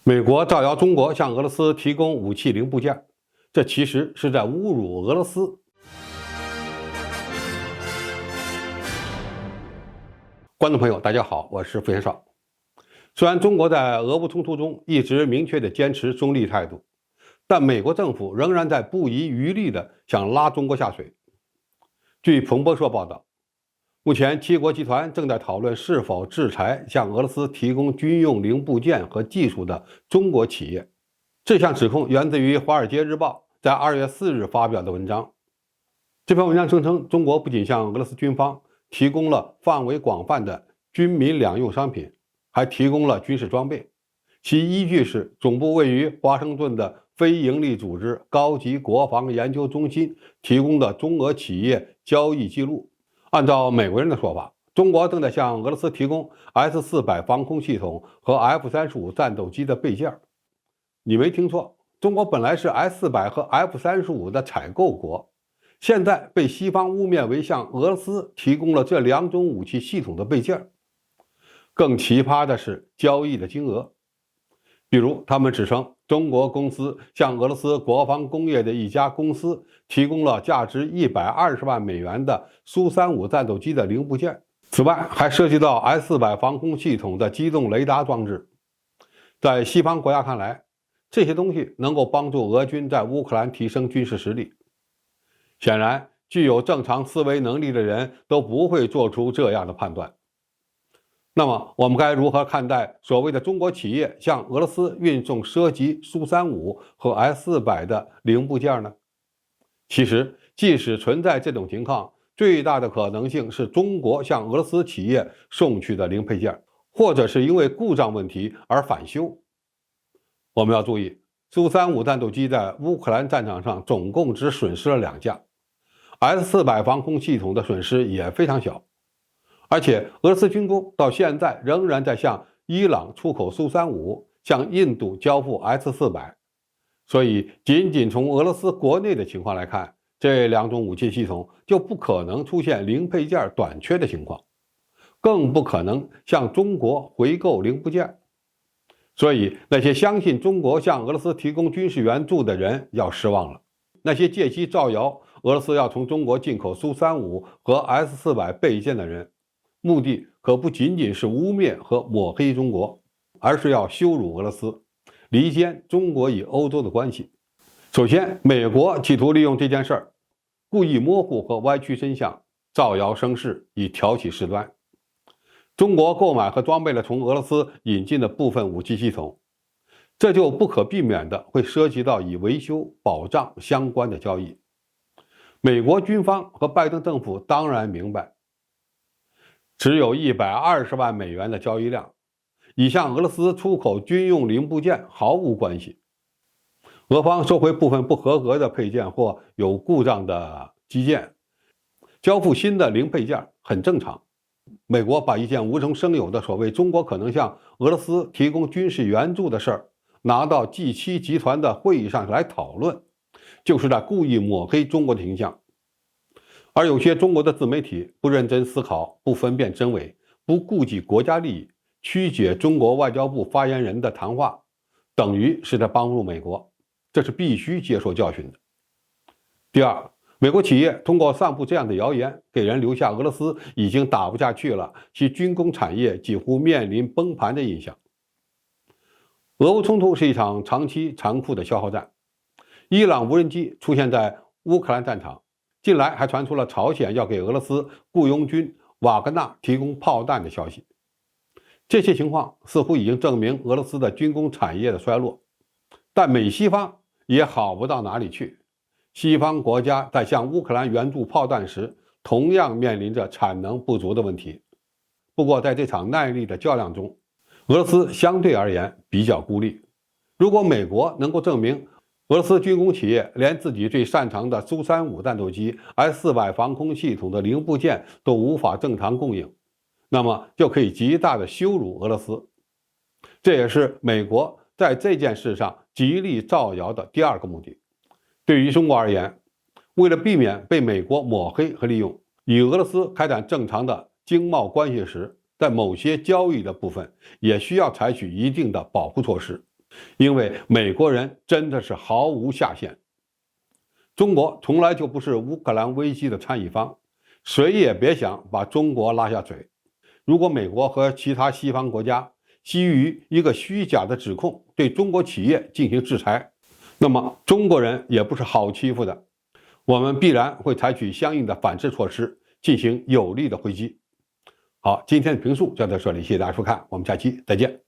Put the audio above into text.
美国造谣中国向俄罗斯提供武器零部件，这其实是在侮辱俄罗斯。观众朋友，大家好，我是傅先少。虽然中国在俄乌冲突中一直明确地坚持中立态度，但美国政府仍然在不遗余力地想拉中国下水。据彭博社报道，目前七国集团正在讨论是否制裁向俄罗斯提供军用零部件和技术的中国企业。这项指控源自于《华尔街日报》在2月4日发表的文章。这篇文章声称，中国不仅向俄罗斯军方提供了范围广泛的军民两用商品，还提供了军事装备。其依据是总部位于华盛顿的非营利组织高级国防研究中心提供的中俄企业交易记录。按照美国人的说法，中国正在向俄罗斯提供 S-400 防空系统和 F-35 战斗机的备件。你没听错，中国本来是 S-400 和 F-35 的采购国，现在被西方污蔑为向俄罗斯提供了这两种武器系统的备件。更奇葩的是交易的金额，比如他们指称中国公司向俄罗斯国防工业的一家公司提供了价值120万美元的苏35战斗机的零部件，此外还涉及到 S-400 防空系统的机动雷达装置。在西方国家看来，这些东西能够帮助俄军在乌克兰提升军事实力。显然，具有正常思维能力的人都不会做出这样的判断。那么，我们该如何看待所谓的中国企业向俄罗斯运送涉及苏35和 S-400 的零部件呢？其实，即使存在这种情况，最大的可能性是中国向俄罗斯企业送去的零配件，或者是因为故障问题而返修。我们要注意，苏35战斗机在乌克兰战场上总共只损失了2架， S-400 防空系统的损失也非常小。而且俄罗斯军工到现在仍然在向伊朗出口苏35，向印度交付 S-400， 所以仅仅从俄罗斯国内的情况来看，这两种武器系统就不可能出现零配件短缺的情况，更不可能向中国回购零部件。所以那些相信中国向俄罗斯提供军事援助的人要失望了。那些借机造谣俄罗斯要从中国进口苏35和 S-400 备件的人，目的可不仅仅是污蔑和抹黑中国，而是要羞辱俄罗斯，离间中国与欧洲的关系。首先，美国企图利用这件事儿，故意模糊和歪曲真相，造谣生事，以挑起事端。中国购买和装备了从俄罗斯引进的部分武器系统，这就不可避免的会涉及到与维修保障相关的交易。美国军方和拜登政府当然明白，只有120万美元的交易量，已向俄罗斯出口军用零部件毫无关系。俄方收回部分不合格的配件或有故障的机件，交付新的零配件很正常。美国把一件无中生有的所谓中国可能向俄罗斯提供军事援助的事儿拿到 G7 集团的会议上来讨论，就是在故意抹黑中国的形象。而有些中国的自媒体不认真思考，不分辨真伪，不顾及国家利益，曲解中国外交部发言人的谈话，等于是在帮助美国，这是必须接受教训的。第二，美国企业通过散布这样的谣言，给人留下俄罗斯已经打不下去了，其军工产业几乎面临崩盘的印象。俄乌冲突是一场长期残酷的消耗战，伊朗无人机出现在乌克兰战场，近来还传出了朝鲜要给俄罗斯雇佣军瓦格纳提供炮弹的消息。这些情况似乎已经证明俄罗斯的军工产业的衰落，但美西方也好不到哪里去。西方国家在向乌克兰援助炮弹时，同样面临着产能不足的问题。不过在这场耐力的较量中，俄罗斯相对而言比较孤立。如果美国能够证明俄罗斯军工企业连自己最擅长的苏35战斗机、S-400 防空系统的零部件都无法正常供应，那么就可以极大的羞辱俄罗斯。这也是美国在这件事上极力造谣的第二个目的。对于中国而言，为了避免被美国抹黑和利用，与俄罗斯开展正常的经贸关系时，在某些交易的部分也需要采取一定的保护措施。因为美国人真的是毫无下限。中国从来就不是乌克兰危机的参与方，谁也别想把中国拉下水。如果美国和其他西方国家基于一个虚假的指控对中国企业进行制裁，那么中国人也不是好欺负的，我们必然会采取相应的反制措施，进行有力的回击。好，今天的评述就到这里，谢谢大家收看，我们下期再见。